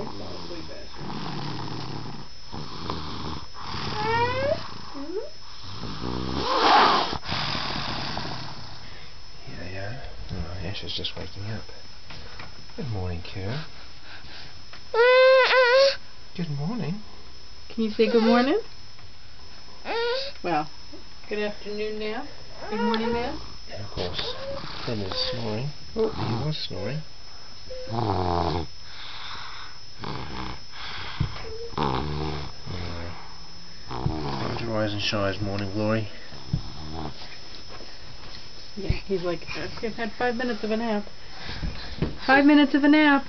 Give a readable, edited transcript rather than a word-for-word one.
Lovely bastard. Yeah. Oh, Ash is just waking up. Good morning, Kira. Good morning. Can you say good morning? Well, good afternoon now. Good morning now. And of course, Ben is snoring. Oh, he was snoring. Time to rise and shine, morning glory. Yeah, he's like, I've had 5 minutes of a nap. 5 minutes of a nap.